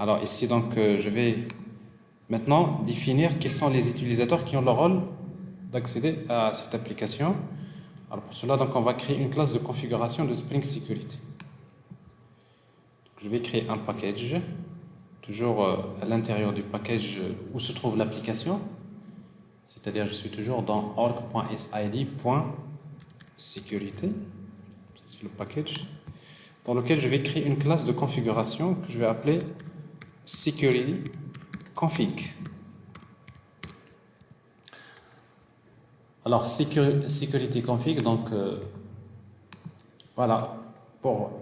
Alors ici, donc, je vais maintenant définir quels sont les utilisateurs qui ont le rôle d'accéder à cette application. Alors pour cela, donc, on va créer une classe de configuration de Spring Security. Donc, je vais créer un package, toujours à l'intérieur du package où se trouve l'application. C'est-à-dire, je suis toujours dans org.sid.security. C'est le package dans lequel je vais créer une classe de configuration que je vais appeler security config. Alors security config, donc voilà, pour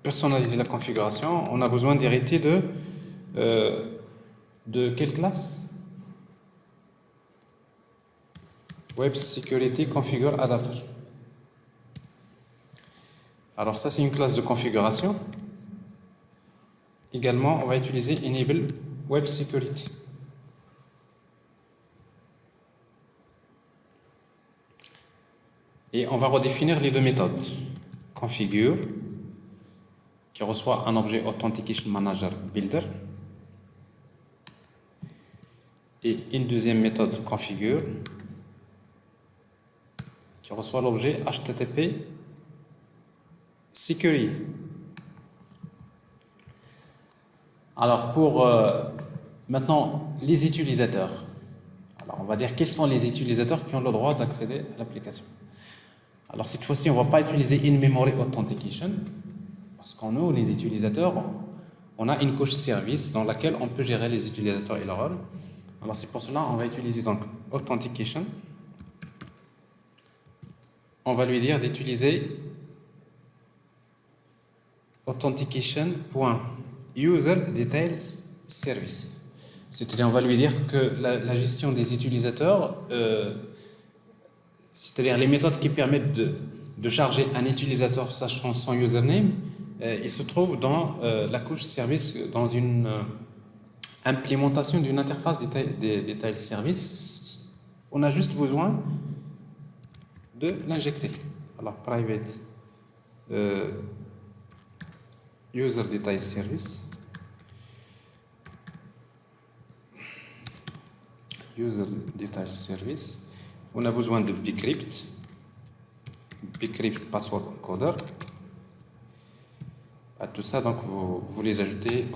personnaliser la configuration, on a besoin d'hériter de quelle classe? Web Security Configure Adapter. Alors ça, c'est une classe de configuration. Également, on va utiliser Enable Web Security. Et on va redéfinir les deux méthodes. Configure, qui reçoit un objet Authentication Manager Builder. Et une deuxième méthode configure, qui reçoit l'objet HTTP Security. Alors pour maintenant les utilisateurs. Alors on va dire quels sont les utilisateurs qui ont le droit d'accéder à l'application. Alors cette fois-ci on ne va pas utiliser in-memory authentication parce qu'en nous les utilisateurs on a une couche service dans laquelle on peut gérer les utilisateurs et leur rôle. Alors c'est pour cela on va utiliser donc authentication. On va lui dire d'utiliser authentication.user_details_service. C'est-à-dire on va lui dire que la gestion des utilisateurs, c'est-à-dire les méthodes qui permettent de charger un utilisateur sachant son username, il se trouve dans la couche service, dans une implémentation d'une interface detail service. On a juste besoin de l'injecter. Alors private user detail service, user detail service. On a besoin de bcrypt password encoder. À tout ça, donc vous les ajoutez,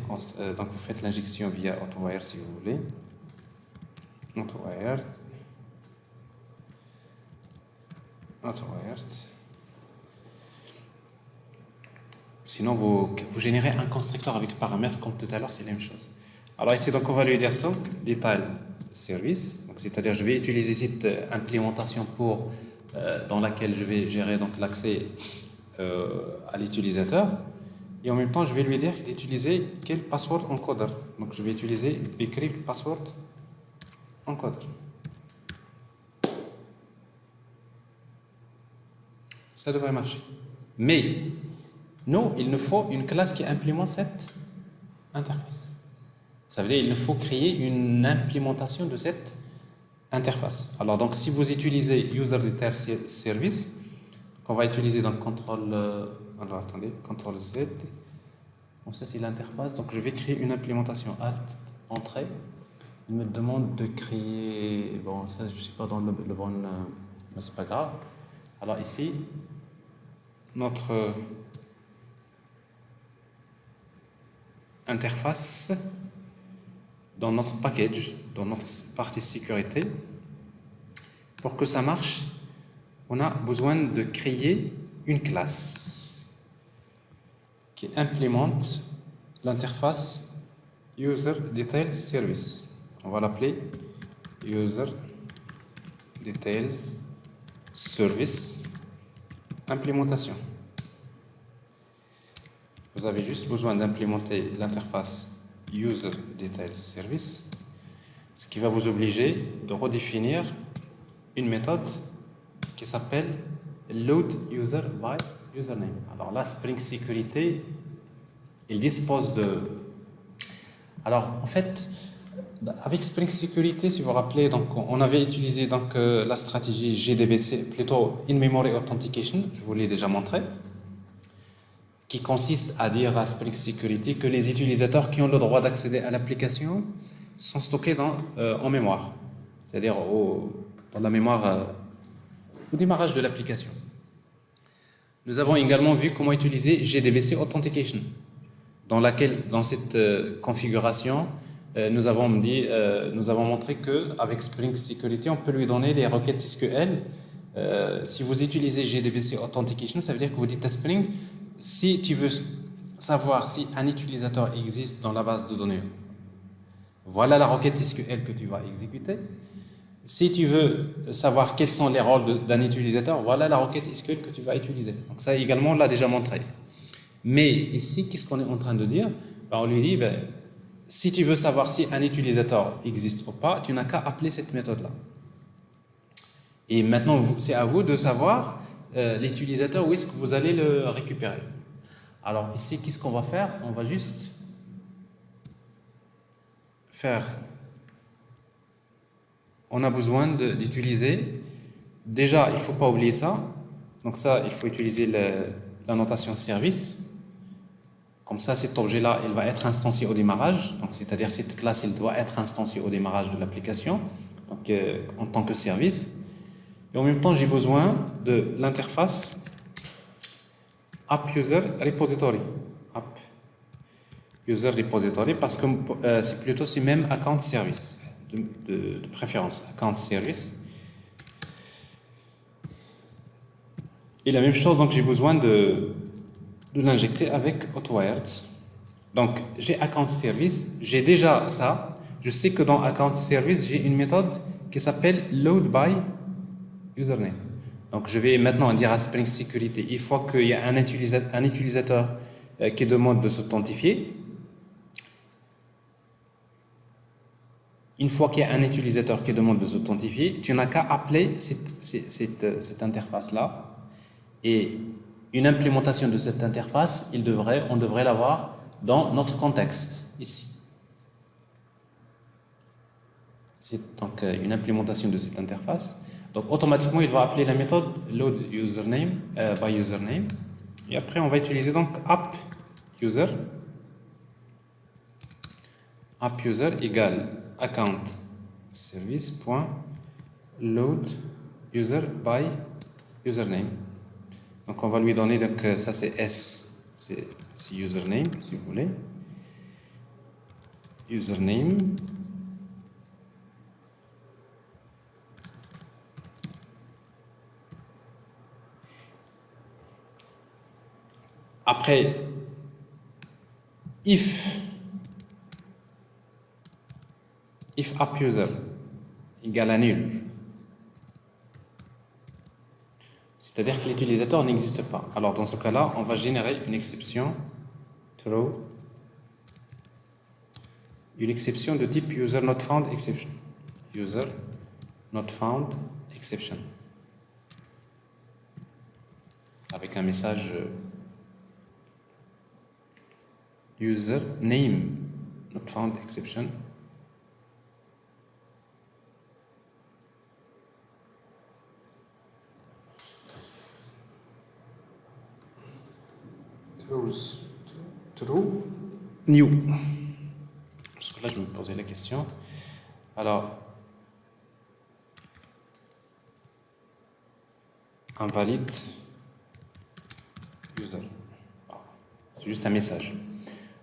donc vous faites l'injection via AutoWire si vous voulez. AutoWire. Sinon, vous générez un constructeur avec paramètres comme tout à l'heure, c'est la même chose. Alors ici, donc on va lui dire ça, detail service. Donc c'est-à-dire, je vais utiliser cette implémentation pour dans laquelle je vais gérer donc l'accès à l'utilisateur. Et en même temps, je vais lui dire d'utiliser quel password encoder. Donc je vais utiliser bcrypt password encoder. Ça devrait marcher. Mais nous, il nous faut une classe qui implémente cette interface. Ça veut dire qu'il nous faut créer une implémentation de cette interface. Alors donc si vous utilisez user detail service, on va utiliser donc alors attendez, CTRL Z. Bon, ça c'est l'interface. Donc je vais créer une implémentation alt entrée. Il me demande de créer. Bon, ça je ne suis pas dans le bon. Mais c'est pas grave. Alors ici, notre interface dans notre package, dans notre partie sécurité, pour que ça marche, on a besoin de créer une classe qui implémente l'interface User Details Service. On va l'appeler User Details Service implémentation. Vous avez juste besoin d'implémenter l'interface User Details Service, ce qui va vous obliger de redéfinir une méthode qui s'appelle Load User by Username. Alors là, Spring Security, il dispose de... Alors en fait, avec Spring Security, si vous vous rappelez, donc, on avait utilisé donc, la stratégie GDBC, plutôt In-Memory Authentication, je vous l'ai déjà montré. qui consiste à dire à Spring Security que les utilisateurs qui ont le droit d'accéder à l'application sont stockés en mémoire, c'est-à-dire dans la mémoire au démarrage de l'application. Nous avons également vu comment utiliser JDBC Authentication, dans cette configuration, nous avons montré qu'avec Spring Security, on peut lui donner les requêtes SQL. Si vous utilisez JDBC Authentication, ça veut dire que vous dites à Spring, si tu veux savoir si un utilisateur existe dans la base de données, voilà la requête SQL que tu vas exécuter. Si tu veux savoir quels sont les rôles d'un utilisateur, voilà la requête SQL que tu vas utiliser. Donc ça également, on l'a déjà montré. Mais ici, qu'est-ce qu'on est en train de dire? On lui dit, si tu veux savoir si un utilisateur existe ou pas, tu n'as qu'à appeler cette méthode-là. Et maintenant, c'est à vous de savoir l'utilisateur, où est-ce que vous allez le récupérer. Alors ici, qu'est-ce qu'on va faire? On va juste faire... On a besoin d'utiliser... Déjà, il ne faut pas oublier ça. Donc ça, il faut utiliser la notation service. Comme ça, cet objet-là, il va être instancié au démarrage. Donc, c'est-à-dire cette classe, il doit être instancié au démarrage de l'application, donc en tant que service. Et en même temps, j'ai besoin de l'interface App User Repository. App User Repository, parce que c'est même Account Service, de préférence, Account Service. Et la même chose, donc j'ai besoin de l'injecter avec Hotwired. Donc, j'ai Account Service, j'ai déjà ça. Je sais que dans Account Service, j'ai une méthode qui s'appelle Load by Username. Donc, je vais maintenant dire à Spring Security, il faut qu'il y ait un utilisateur qui demande de s'authentifier. Une fois qu'il y a un utilisateur qui demande de s'authentifier, tu n'as qu'à appeler cette interface-là. Et une implémentation de cette interface, on devrait l'avoir dans notre contexte, ici. C'est donc une implémentation de cette interface. Donc automatiquement, il va appeler la méthode load username by username. Et après, on va utiliser donc app user égale account service.load user by username. Donc on va lui donner, donc ça c'est S, c'est username si vous voulez. Username. Après, if app user égale à nul, c'est-à-dire que l'utilisateur n'existe pas. Alors dans ce cas-là, on va générer une exception throw, une exception de type user not found exception. User not found exception. Avec un message user name not found exception. True new. Parce que là, je me posais la question. Alors, invalide user. C'est juste un message.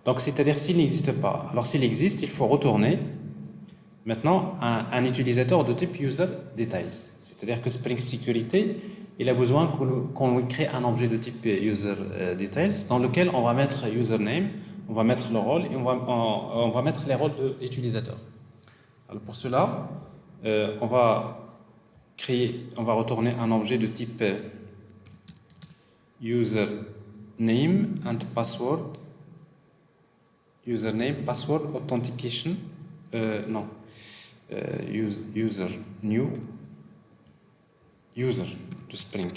Donc, c'est-à-dire s'il n'existe pas. Alors, s'il existe, il faut retourner maintenant un utilisateur de type user details. C'est-à-dire que Spring Security, il a besoin qu'on lui crée un objet de type user details dans lequel on va mettre username, on va mettre le rôle et on va mettre les rôles de l'utilisateur. Alors pour cela, on va retourner un objet de type username and password, username, password, authentication, user new, user de Spring.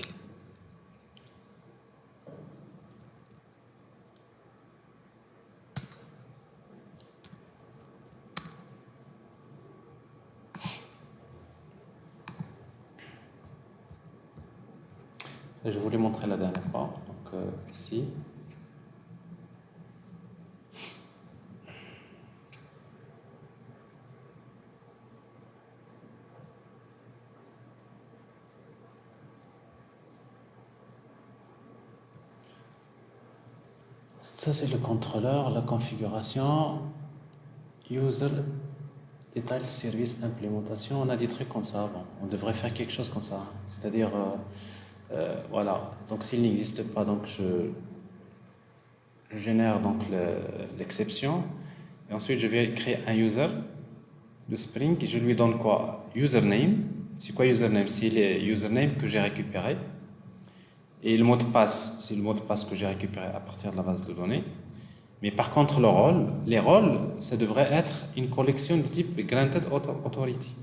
Je vous l'ai montré la dernière fois, donc ici. Ça, c'est le contrôleur, la configuration, user, detail, service, implémentation. On a des trucs comme ça. Bon, on devrait faire quelque chose comme ça. C'est-à-dire, voilà. Donc, s'il n'existe pas, donc je génère donc l'exception. Et ensuite, je vais créer un user de Spring. Je lui donne quoi? Username. C'est quoi username? C'est le username que j'ai récupéré. Et le mot de passe, c'est le mot de passe que j'ai récupéré à partir de la base de données. Mais par contre, les rôles, ça devrait être une collection de type Granted Authority.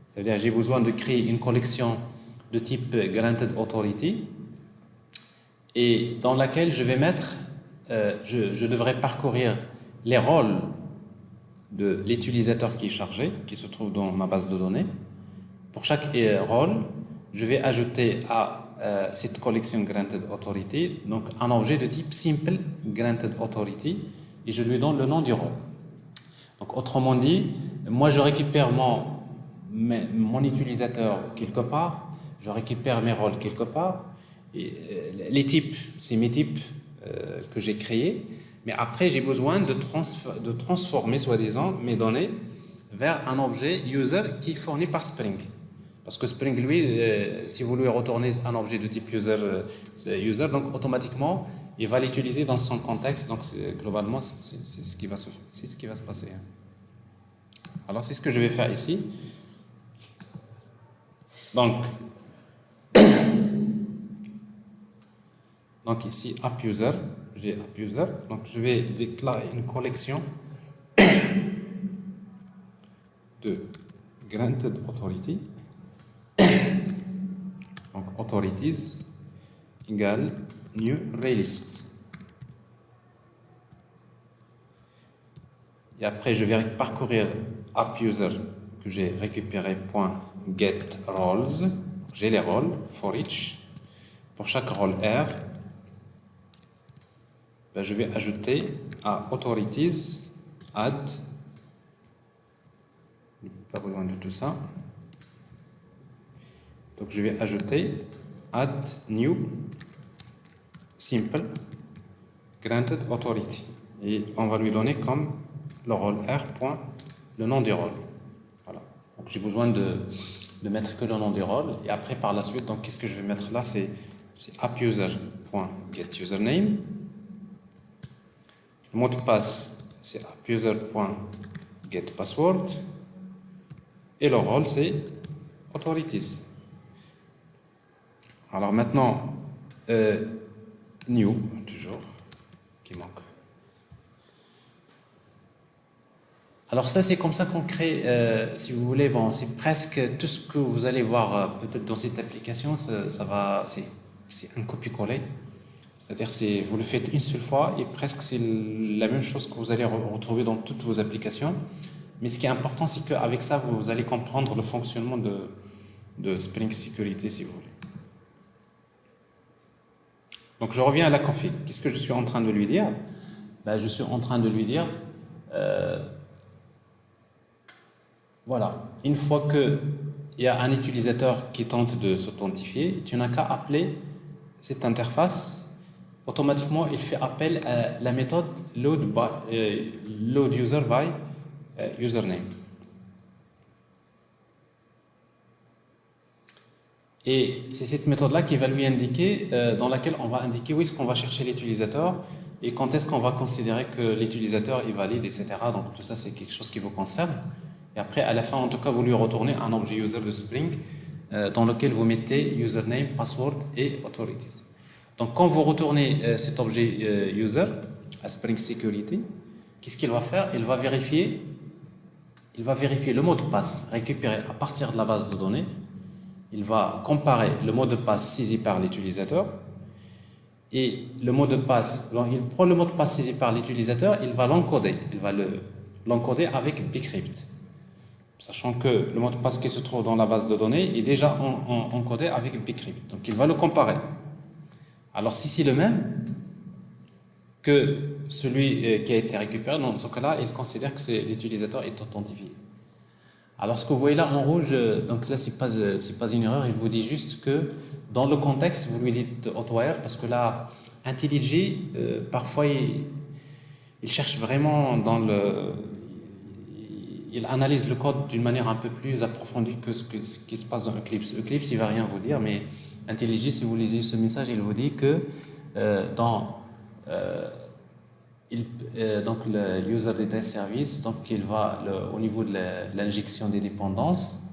C'est-à-dire, j'ai besoin de créer une collection de type Granted Authority et dans laquelle je vais mettre, je devrais parcourir les rôles de l'utilisateur qui est chargé, qui se trouve dans ma base de données. Pour chaque rôle, je vais ajouter à cette collection Granted Authority, donc un objet de type Simple Granted Authority, et je lui donne le nom du rôle. Donc autrement dit, moi je récupère mon utilisateur quelque part, je récupère mes rôles quelque part, et les types, c'est mes types que j'ai créés, mais après j'ai besoin de transformer soi-disant mes données vers un objet user qui est fourni par Spring. Parce que Spring, lui, si vous lui retournez un objet de type user, donc automatiquement, il va l'utiliser dans son contexte. Donc, globalement, c'est ce qui va se passer. Alors, c'est ce que je vais faire ici. Donc ici, AppUser, j'ai AppUser. Donc, je vais déclarer une collection de Granted Authority. Donc, authorities égale new released. Et après, je vais parcourir AppUser que j'ai récupéré .getRoles. J'ai les rôles for each. Pour chaque rôle R, je vais ajouter à authorities add. Pas besoin de tout ça. Donc je vais ajouter add new simple granted authority et on va lui donner comme le rôle R point le nom du rôle. Voilà. Donc j'ai besoin de mettre que le nom du rôle et après par la suite donc qu'est-ce que je vais mettre là c'est AppUser.getUsername. Le mot de passe c'est AppUser.getPassword et le rôle c'est authorities. Alors maintenant, new, toujours, qui manque. Alors ça, c'est comme ça qu'on crée, si vous voulez, bon, c'est presque tout ce que vous allez voir peut-être dans cette application, c'est un copier-coller. C'est-à-dire, vous le faites une seule fois et presque c'est la même chose que vous allez retrouver dans toutes vos applications. Mais ce qui est important, c'est qu'avec ça, vous allez comprendre le fonctionnement de Spring Security, si vous voulez. Donc je reviens à la config. Qu'est-ce que je suis en train de lui dire? Je suis en train de lui dire, voilà, une fois qu'il y a un utilisateur qui tente de s'authentifier, tu n'as qu'à appeler cette interface. Automatiquement, il fait appel à la méthode load user by username. Et c'est cette méthode-là qui va lui indiquer, dans laquelle on va indiquer où est-ce qu'on va chercher l'utilisateur et quand est-ce qu'on va considérer que l'utilisateur est valide, etc. Donc tout ça, c'est quelque chose qui vous concerne. Et après, à la fin, en tout cas, vous lui retournez un objet user de Spring dans lequel vous mettez username, password et authorities. Donc quand vous retournez cet objet user à Spring Security, qu'est-ce qu'il va faire? Il va vérifier le mot de passe récupéré à partir de la base de données. Il va comparer le mot de passe saisi par l'utilisateur et le mot de passe, il prend le mot de passe saisi par l'utilisateur, il va l'encoder. Il va l'encoder avec bcrypt. Sachant que le mot de passe qui se trouve dans la base de données est déjà encodé avec bcrypt. Donc il va le comparer. Alors si c'est le même que celui qui a été récupéré, dans ce cas-là, il considère que l'utilisateur est authentifié. Alors ce que vous voyez là en rouge, donc là c'est pas une erreur, il vous dit juste que dans le contexte vous lui dites hotwire parce que là IntelliJ, parfois, il cherche vraiment dans le... Il analyse le code d'une manière un peu plus approfondie que ce qui se passe dans Eclipse. Eclipse, il ne va rien vous dire, mais IntelliJ, si vous lisez ce message, il vous dit que dans... donc le user data service, donc il va au niveau de l'injection des dépendances,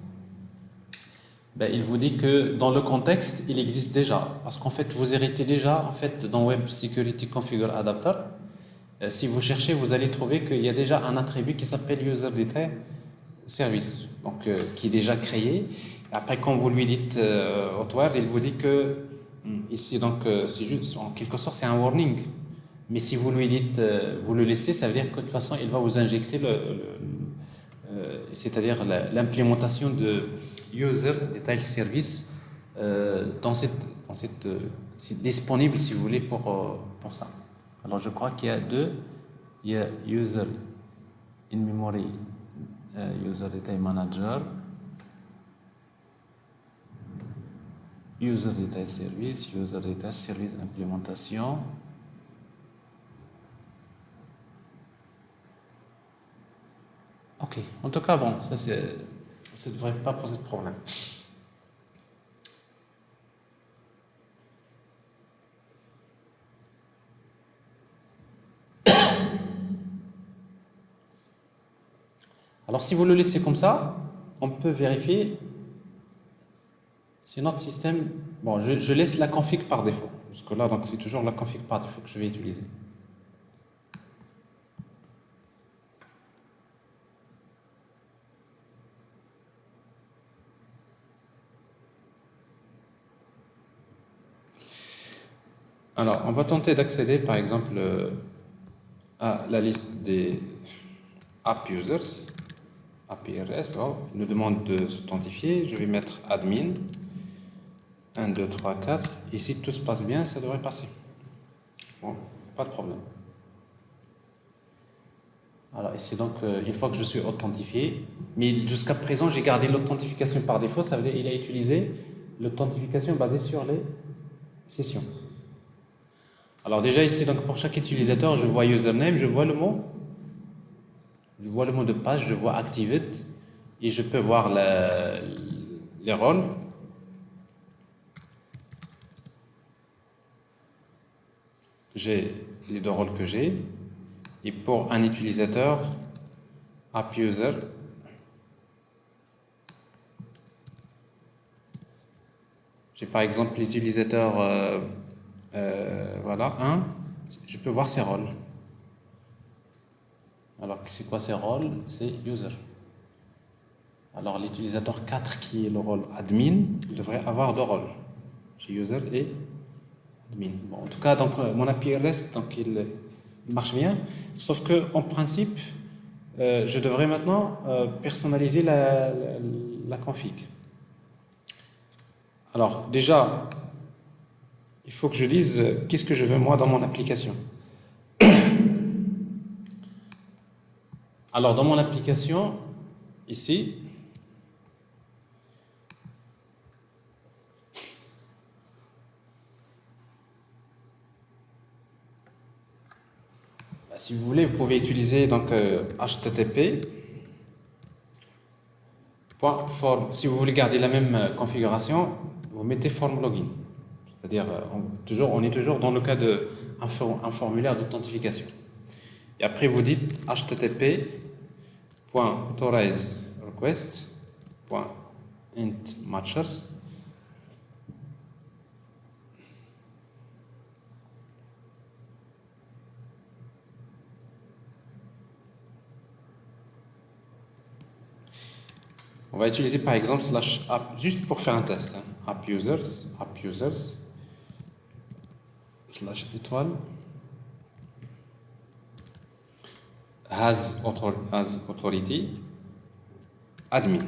ben, il vous dit que dans le contexte, il existe déjà. Parce qu'en fait, vous héritez déjà, en fait, dans Web Security Configure Adapter, si vous cherchez, vous allez trouver qu'il y a déjà un attribut qui s'appelle User Data Service, donc qui est déjà créé. Après, quand vous lui dites hardware, il vous dit que ici, donc, c'est juste, en quelque sorte, c'est un warning. Mais si vous lui dites, vous le laissez, ça veut dire que de toute façon, il va vous injecter c'est-à-dire l'implémentation de User Detail Service c'est disponible si vous voulez pour ça. Alors je crois qu'il y a deux, il y a User in Memory, User Detail Manager, User Detail Service, User Detail Service Implémentation. Ok, en tout cas, bon, ça ne devrait pas poser de problème. Alors, si vous le laissez comme ça, on peut vérifier si notre système... Bon, je laisse la config par défaut. Jusque là, donc c'est toujours la config par défaut que je vais utiliser. Alors, on va tenter d'accéder, par exemple, à la liste des app users, APRS. Oh, il nous demande de s'authentifier. Je vais mettre admin 1, 2, 3, 4. Et si tout se passe bien, ça devrait passer. Bon, pas de problème. Alors, ici, donc, une fois que je suis authentifié, mais jusqu'à présent, j'ai gardé l'authentification par défaut. Ça veut dire qu'il a utilisé l'authentification basée sur les sessions. Alors déjà ici, donc pour chaque utilisateur, je vois username, je vois le mot de passe, je vois activate et je peux voir les rôles. J'ai les deux rôles que j'ai. Et pour un utilisateur, app user, j'ai par exemple l'utilisateur voilà, 1, je peux voir ses rôles. Alors, c'est quoi ses rôles? C'est user. Alors, l'utilisateur 4 qui est le rôle admin, il devrait avoir deux rôles. J'ai user et admin. Bon, en tout cas, donc, mon APRS, donc, il marche bien. Sauf que, en principe, je devrais maintenant personnaliser la config. Alors, déjà, il faut que je dise qu'est-ce que je veux moi dans mon application. Alors, dans mon application, ici, si vous voulez, vous pouvez utiliser donc HTTP .form. Si vous voulez garder la même configuration, vous mettez form login. C'est-à-dire, on est toujours dans le cas d'un formulaire d'authentification. Et après, vous dites http://authorize_request.int_matchers. On va utiliser par exemple /app juste pour faire un test. Hein. app users /étoile has authority admin.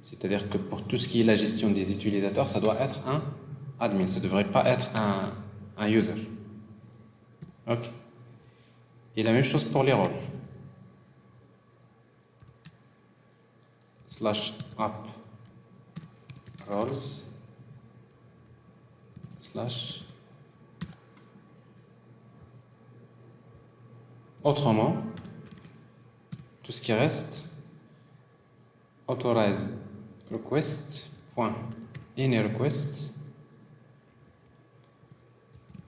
C'est-à-dire que pour tout ce qui est la gestion des utilisateurs, ça doit être un admin. Ça ne devrait pas être un user. Ok. Et la même chose pour les rôles. /app roles / Autrement, tout ce qui reste, authorize request point any request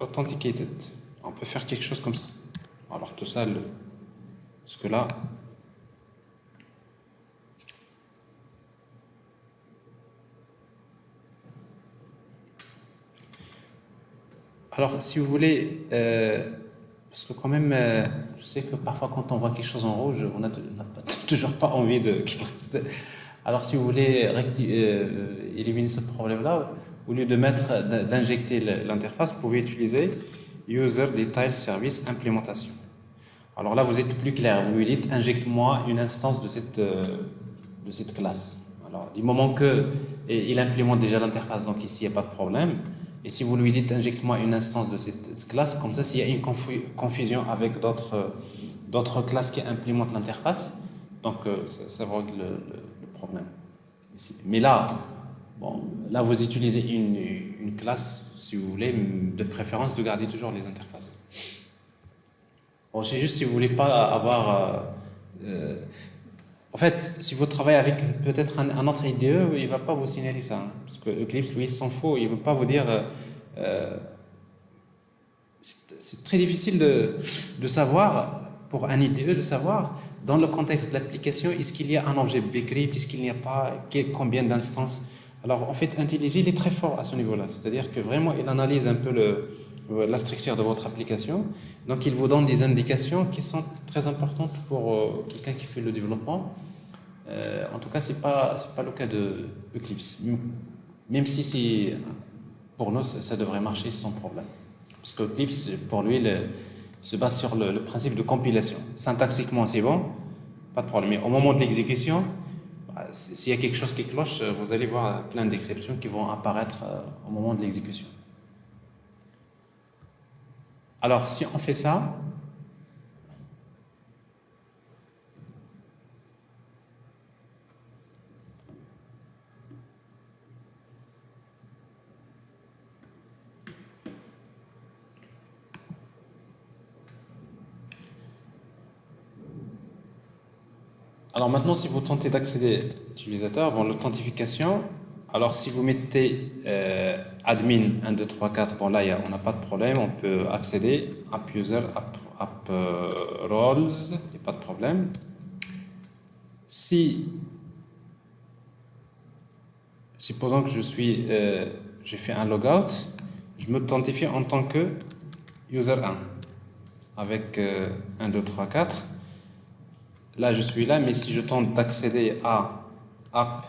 authenticated. On peut faire quelque chose comme ça. Alors tout ça, parce que là, alors si vous voulez, parce que quand même, je sais que parfois quand on voit quelque chose en rouge, on n'a toujours pas envie de qu'il reste. Alors si vous voulez éliminer ce problème-là, au lieu de d'injecter l'interface, vous pouvez utiliser User Detail Service Implémentation. Alors là, vous êtes plus clair. Vous lui dites, injecte-moi une instance de cette classe. Alors, du moment qu'il implémente déjà l'interface, donc ici, il n'y a pas de problème. Et si vous lui dites, injecte-moi une instance de cette classe, comme ça, s'il y a une confusion avec d'autres classes qui implémentent l'interface, donc ça règle le problème. Ici. Mais là, bon, là, vous utilisez une classe, si vous voulez, de préférence de garder toujours les interfaces. Bon, c'est juste si vous voulez pas avoir... en fait, si vous travaillez avec peut-être un autre IDE, il ne va pas vous signaler ça. Hein, parce que Eclipse, lui, il s'en fout. Il ne veut pas vous dire... c'est très difficile de savoir, pour un IDE, de savoir, dans le contexte de l'application, est-ce qu'il y a un objet bcrypt, est-ce qu'il n'y a pas, combien d'instances. Alors, en fait, IntelliJ, il est très fort à ce niveau-là. C'est-à-dire que vraiment, il analyse un peu la structure de votre application. Donc, il vous donne des indications qui sont très importantes pour quelqu'un qui fait le développement. En tout cas, c'est pas le cas de Eclipse. Même si pour nous, ça devrait marcher sans problème. Parce que Eclipse, pour lui, se base sur le principe de compilation. Syntaxiquement, c'est bon, pas de problème. Mais au moment de l'exécution, s'il y a quelque chose qui cloche, vous allez voir plein d'exceptions qui vont apparaître au moment de l'exécution. Alors, si on fait ça, alors maintenant, si vous tentez d'accéder à l'utilisateur, bon, l'authentification, alors si vous mettez admin 1, 2, 3, 4, bon là, on n'a pas de problème, on peut accéder, app user, app roles, il n'y a pas de problème. Si, supposons que j'ai fait un logout, je m'authentifie en tant que user 1, avec 1, 2, 3, 4. Là, je suis là, mais si je tente d'accéder à app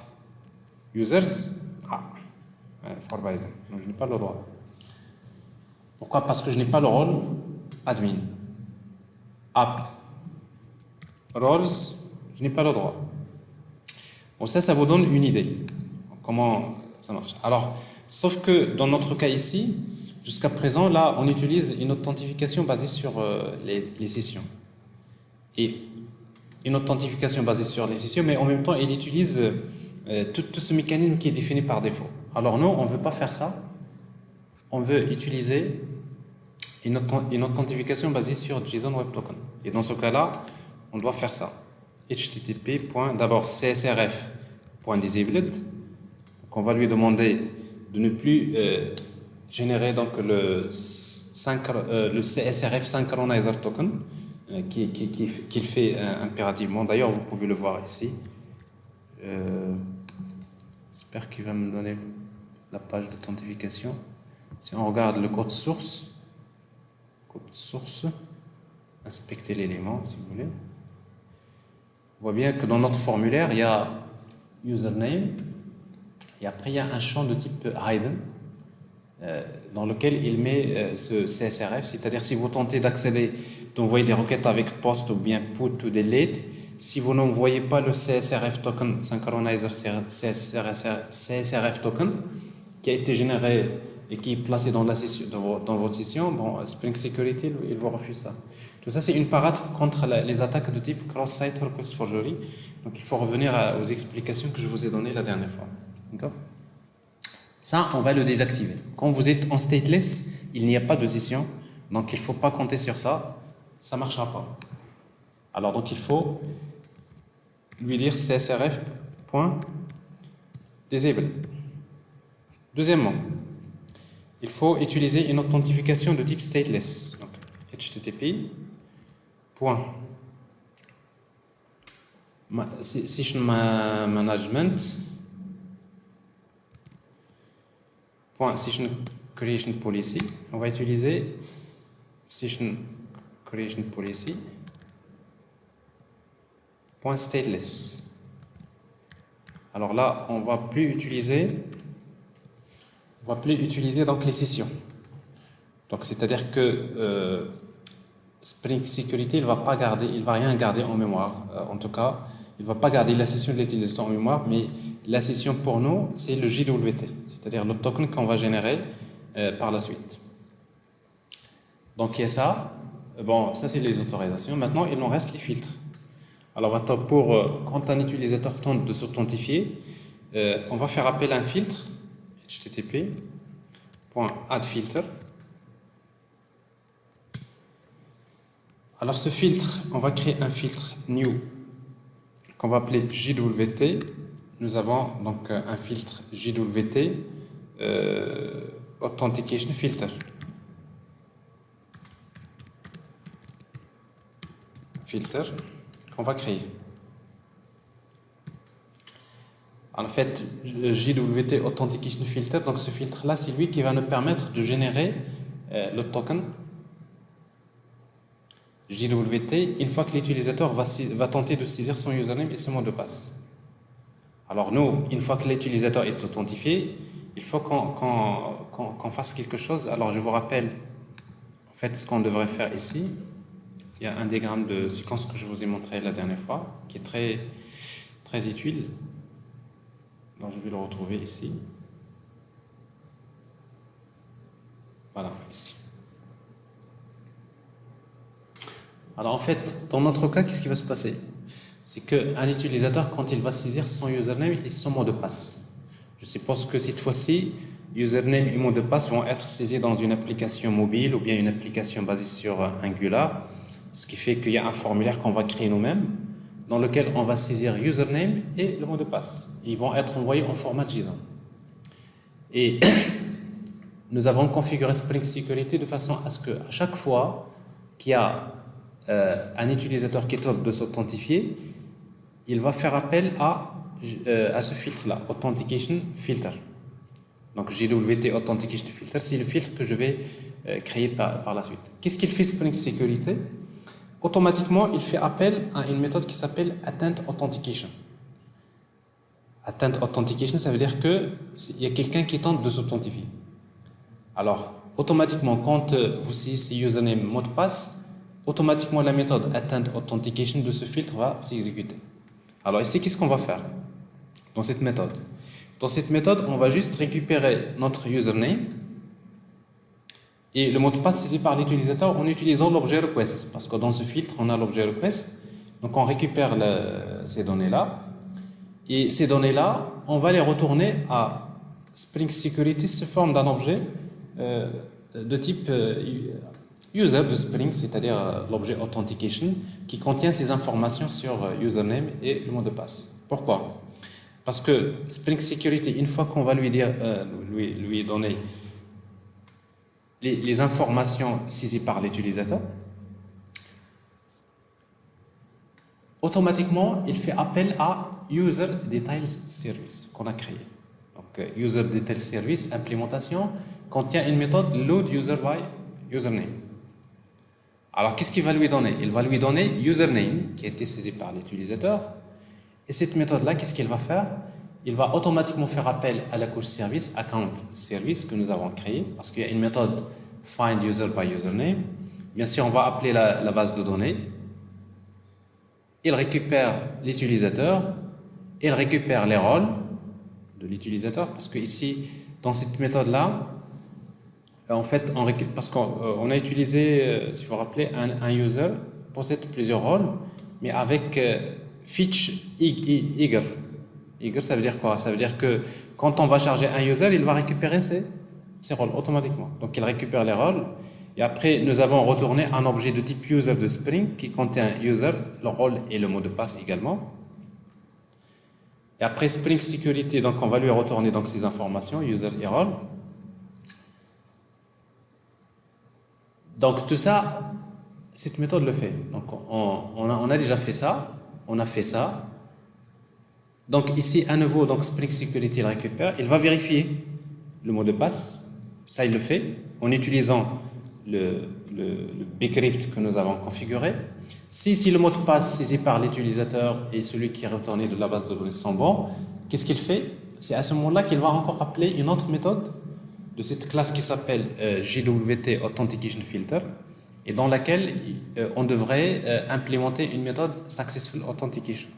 users, forbidden. Donc, je n'ai pas le droit. Pourquoi? Parce que je n'ai pas le rôle admin. App roles, je n'ai pas le droit. Bon, ça vous donne une idée. Comment ça marche. Alors, sauf que dans notre cas ici, jusqu'à présent, là, on utilise une authentification basée sur les sessions. Et une authentification basée sur les sessions, mais en même temps, il utilise tout ce mécanisme qui est défini par défaut. Alors nous, on ne veut pas faire ça. On veut utiliser une authentification basée sur JSON Web Token. Et dans ce cas-là, on doit faire ça. http. D'abord csrf.disabled. On va lui demander de ne plus générer donc le CSRF Synchronizer Token qu'il fait impérativement. D'ailleurs, vous pouvez le voir ici. J'espère qu'il va me donner la page d'authentification. Si on regarde le code source, inspectez l'élément si vous voulez. On voit bien que dans notre formulaire, il y a username et après il y a un champ de type hidden dans lequel il met ce CSRF, c'est-à-dire si vous tentez d'accéder, d'envoyer des requêtes avec post ou bien put ou delete, si vous n'envoyez pas le CSRF token, Synchronizer CSRF token, qui a été généré et qui est placé dans votre session, bon, Spring Security, il vous refuse ça. Tout ça, c'est une parade contre les attaques de type cross-site request forgery. Donc, il faut revenir aux explications que je vous ai données la dernière fois. D'accord ? Ça, on va le désactiver. Quand vous êtes en stateless, il n'y a pas de session, donc il ne faut pas compter sur ça. Ça ne marchera pas. Alors, donc, il faut lui dire csrf.disable. Deuxièmement, il faut utiliser une authentification de type stateless. Donc, http session management session creation policy. On va utiliser session creation policy .stateless. Alors là, on va plus utiliser donc les sessions. Donc c'est-à-dire que Spring Security, il va rien garder en mémoire. En tout cas, il va pas garder la session de l'utilisateur en mémoire, mais la session pour nous, c'est le JWT, c'est-à-dire le token qu'on va générer par la suite. Donc il y a ça. Bon, ça c'est les autorisations. Maintenant, il nous reste les filtres. Alors maintenant, quand un utilisateur tente de s'authentifier, on va faire appel à un filtre http.addFilter. Alors ce filtre, on va créer un filtre new qu'on va appeler JWT. Nous avons donc un filtre JWT Authentication Filter. Filter qu'on va créer. En fait, JWT Authentication Filter, donc ce filtre-là, c'est lui qui va nous permettre de générer le token JWT une fois que l'utilisateur va tenter de saisir son username et son mot de passe. Alors nous, une fois que l'utilisateur est authentifié, il faut qu'on fasse quelque chose. Alors je vous rappelle en fait ce qu'on devrait faire ici. Il y a un diagramme de séquence que je vous ai montré la dernière fois, qui est très, très utile. Donc je vais le retrouver ici. Voilà, ici. Alors en fait, dans notre cas, qu'est-ce qui va se passer? C'est qu'un utilisateur, quand il va saisir son username et son mot de passe, je suppose que cette fois-ci, username et mot de passe vont être saisis dans une application mobile ou bien une application basée sur Angular, ce qui fait qu'il y a un formulaire qu'on va créer nous-mêmes, dans lequel on va saisir username et le mot de passe. Ils vont être envoyés en format JSON. Et nous avons configuré Spring Security de façon à ce qu'à chaque fois qu'il y a un utilisateur qui tente de s'authentifier, il va faire appel à ce filtre-là, Authentication Filter. Donc JWT Authentication Filter, c'est le filtre que je vais créer par la suite. Qu'est-ce qu'il fait Spring Security? Automatiquement, il fait appel à une méthode qui s'appelle Attent Authentication. Attent Authentication, ça veut dire qu'il y a quelqu'un qui tente de s'authentifier. Alors, automatiquement, quand vous saisissez username, mot de passe, automatiquement la méthode Attent Authentication de ce filtre va s'exécuter. Alors ici, qu'est-ce qu'on va faire dans cette méthode? Dans cette méthode, on va juste récupérer notre username et le mot de passe saisi par l'utilisateur en utilisant l'objet request, parce que dans ce filtre, on a l'objet request. Donc on récupère ces données-là, et ces données-là, on va les retourner à Spring Security sous forme d'un objet de type user de Spring, c'est-à-dire l'objet authentication, qui contient ces informations sur username et le mot de passe. Pourquoi? Parce que Spring Security, une fois qu'on va lui donner les informations saisies par l'utilisateur, automatiquement, il fait appel à User Details Service qu'on a créé. Donc, User Details Service, implémentation, contient une méthode Load User by Username. Alors, qu'est-ce qu'il va lui donner? Il va lui donner username, qui a été saisi par l'utilisateur. Et cette méthode-là, qu'est-ce qu'elle va faire? Il va automatiquement faire appel à la couche service, account service, que nous avons créée, parce qu'il y a une méthode find user by username. Bien sûr, on va appeler la base de données. Il récupère l'utilisateur, il récupère les rôles de l'utilisateur, parce que ici, dans cette méthode-là, en fait, parce qu'on a utilisé, si vous vous rappelez, un user possède plusieurs rôles, mais avec fetch eager. Eager, ça veut dire quoi? Ça veut dire que quand on va charger un user, il va récupérer ses rôles automatiquement. Donc il récupère les rôles Et après, nous avons retourné un objet de type user de Spring qui contient user, le rôle et le mot de passe également. Et après Spring Security, donc on va lui retourner donc ces informations, user et role. Donc tout ça, cette méthode le fait. Donc on a déjà fait ça, on a fait ça. Donc ici, à nouveau, donc Spring Security le récupère, il va vérifier le mot de passe. Ça, il le fait en utilisant le bcrypt que nous avons configuré. Si le mot de passe saisi par l'utilisateur et celui qui est retourné de la base de données sont bons, qu'est-ce qu'il fait? C'est à ce moment-là qu'il va encore appeler une autre méthode de cette classe qui s'appelle JWT Authentication Filter et dans laquelle on devrait implémenter une méthode Successful Authentication.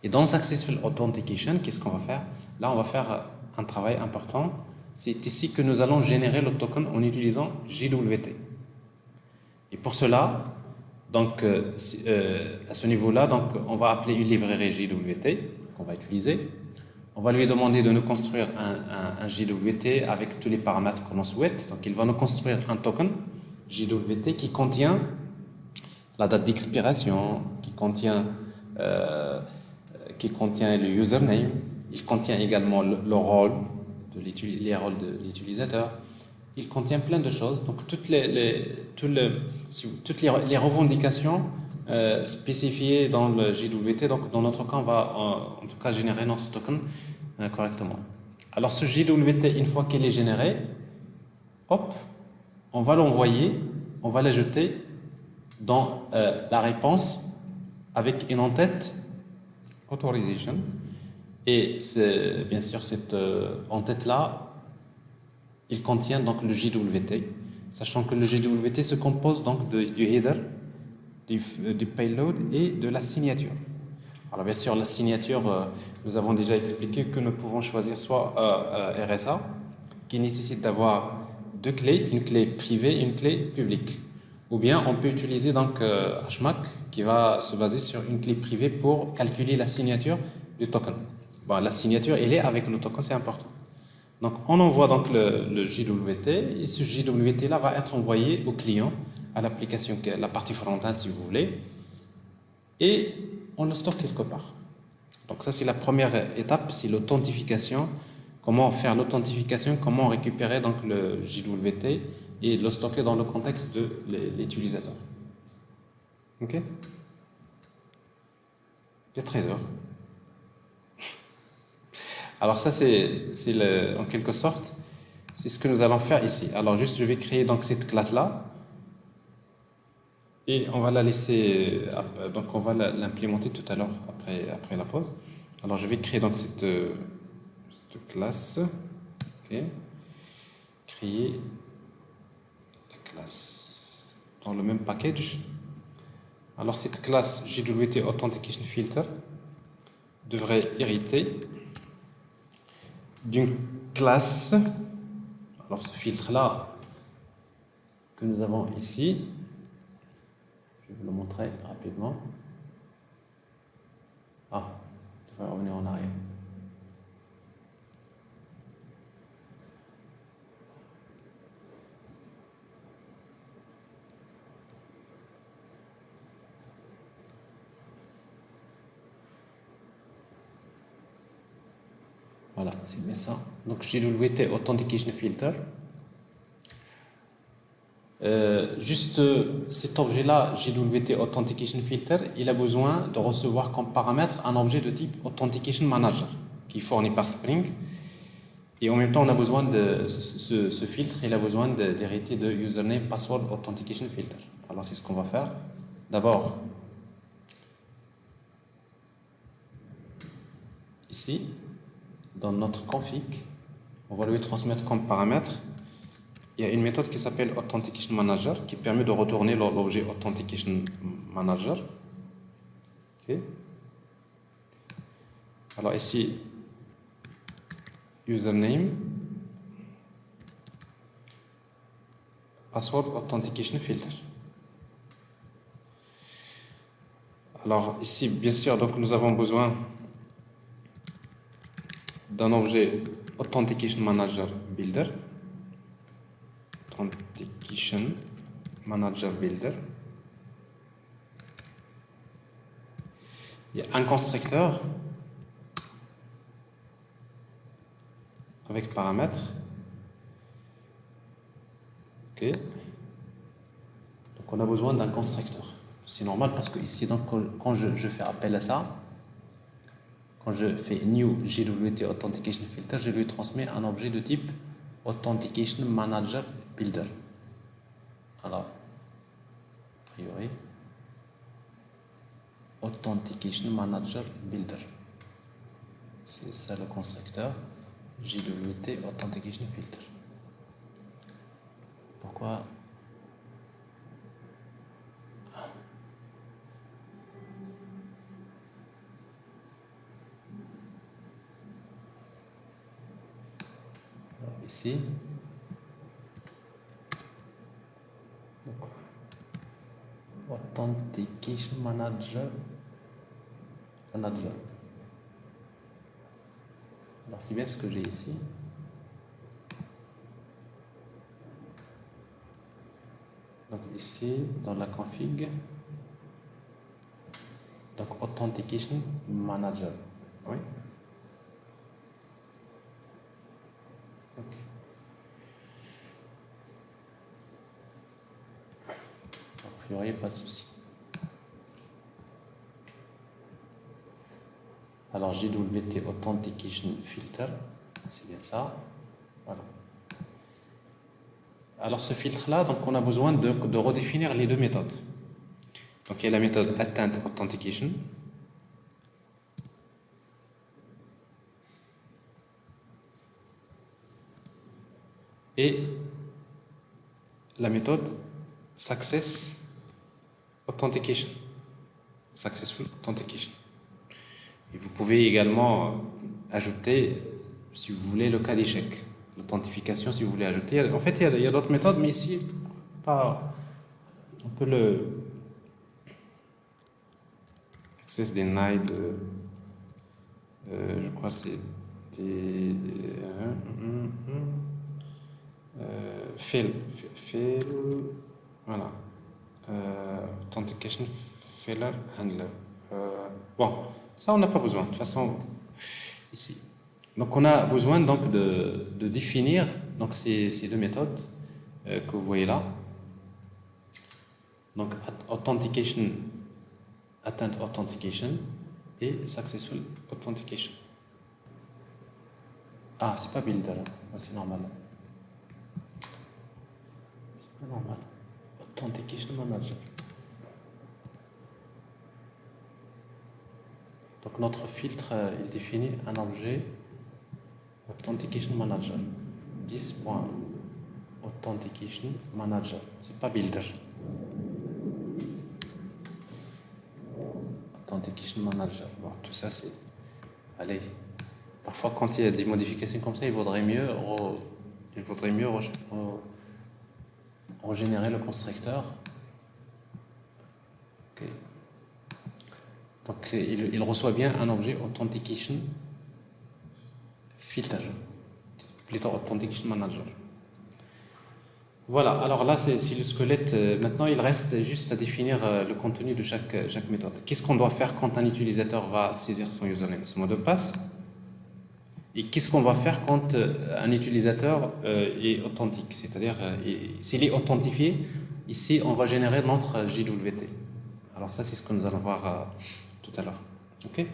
Et dans Successful Authentication, qu'est-ce qu'on va faire? Là, on va faire un travail important. C'est ici que nous allons générer le token en utilisant JWT. Et pour cela, donc, à ce niveau-là, donc, on va appeler une librairie JWT qu'on va utiliser. On va lui demander de nous construire un JWT avec tous les paramètres que l'on souhaite. Donc, il va nous construire un token JWT qui contient la date d'expiration, qui contient le username, il contient également le rôle, les rôles de l'utilisateur. Il contient plein de choses, donc toutes les revendications spécifiées dans le JWT. Donc dans notre cas, on va en tout cas générer notre token correctement. Alors ce JWT, une fois qu'il est généré, hop, on va l'envoyer, on va l'ajouter dans la réponse avec une en-tête authorization. Et bien sûr, cette en-tête-là, il contient donc le JWT, sachant que le JWT se compose donc du header, du payload et de la signature. Alors bien sûr, la signature, nous avons déjà expliqué que nous pouvons choisir soit RSA, qui nécessite d'avoir deux clés, une clé privée et une clé publique. Ou bien on peut utiliser donc HMAC, qui va se baser sur une clé privée pour calculer la signature du token. Bon, la signature, elle est avec le token, c'est important. Donc, on envoie donc le JWT et ce JWT-là va être envoyé au client, à l'application, la partie front-end si vous voulez, et on le stocke quelque part. Donc, ça, c'est la première étape, c'est l'authentification. Comment faire l'authentification, comment récupérer donc le JWT et le stocker dans le contexte de l'utilisateur. Ok? Il est 13h. Alors ça, c'est en quelque sorte, c'est ce que nous allons faire ici. Alors juste, je vais créer donc cette classe-là et on va la laisser, donc on va l'implémenter tout à l'heure après la pause. Alors je vais créer donc cette classe. Okay. Créer la classe dans le même package. Alors cette classe JWT Authentication Filter devrait hériter d'une classe. Alors ce filtre là que nous avons ici, je vais vous le montrer rapidement. Je vais revenir en arrière. Voilà, c'est bien ça. Donc JWT Authentication Filter. Juste cet objet-là, JWT Authentication Filter, il a besoin de recevoir comme paramètre un objet de type Authentication Manager qui est fourni par Spring. Et en même temps, on a besoin de ce filtre, il a besoin d'hériter de Username Password Authentication Filter. Alors c'est ce qu'on va faire. D'abord, ici, dans notre config, on va lui transmettre comme paramètre. Il y a une méthode qui s'appelle Authentication Manager qui permet de retourner l'objet Authentication Manager. Okay. Alors ici, username, password Authentication Filter. Alors ici, bien sûr, donc nous avons besoin d'un objet Authentication Manager Builder. Authentication Manager Builder. Il y a un constructeur avec paramètres. Ok. Donc on a besoin d'un constructeur. C'est normal parce que ici, donc, quand je fais appel à ça, quand je fais new JWT Authentication Filter, je lui transmets un objet de type Authentication Manager Builder. Alors, a priori, Authentication Manager Builder. C'est ça le constructeur JWT Authentication Filter. Pourquoi? Alors, ici, donc, Authentication Manager. Alors c'est bien ce que j'ai ici. Donc ici, dans la config, donc Authentication Manager. Oui. Okay. A priori, pas de souci. Alors JWT Authentication Filter, c'est bien ça. Voilà. Alors ce filtre-là, donc on a besoin de redéfinir les deux méthodes. Donc il y a la méthode Atteint Authentication. Et la méthode Success Authentication. Successful Authentication. Et vous pouvez également ajouter, si vous voulez, le cas d'échec. L'authentification, si vous voulez ajouter. En fait, il y a d'autres méthodes, mais ici, pas, on peut le access denied, je crois que c'était fail, voilà, authentication failure handler. Bon, ça on n'a pas besoin de toute façon ici. Donc on a besoin donc de définir donc ces deux méthodes que vous voyez là. Donc authentication, atteint authentication et successful authentication. Ah, c'est pas builder, c'est normal. C'est pas normal. Authentication manager. Donc notre filtre, il définit un objet Authentication Manager. 10.authentication manager. C'est pas builder. Authentication manager. Bon, tout ça c'est. Allez. Parfois quand il y a des modifications comme ça, il vaudrait mieux régénérer le constructeur. Ok. Donc il reçoit bien un objet Authentication Filter, plutôt Authentication Manager. Voilà, alors là c'est le squelette. Maintenant il reste juste à définir le contenu de chaque méthode. Qu'est-ce qu'on doit faire quand un utilisateur va saisir son username, son mot de passe? Et qu'est-ce qu'on va faire quand un utilisateur est authentique? C'est-à-dire, s'il est authentifié, ici on va générer notre JWT. Alors ça c'est ce que nous allons voir tout à l'heure. Ok?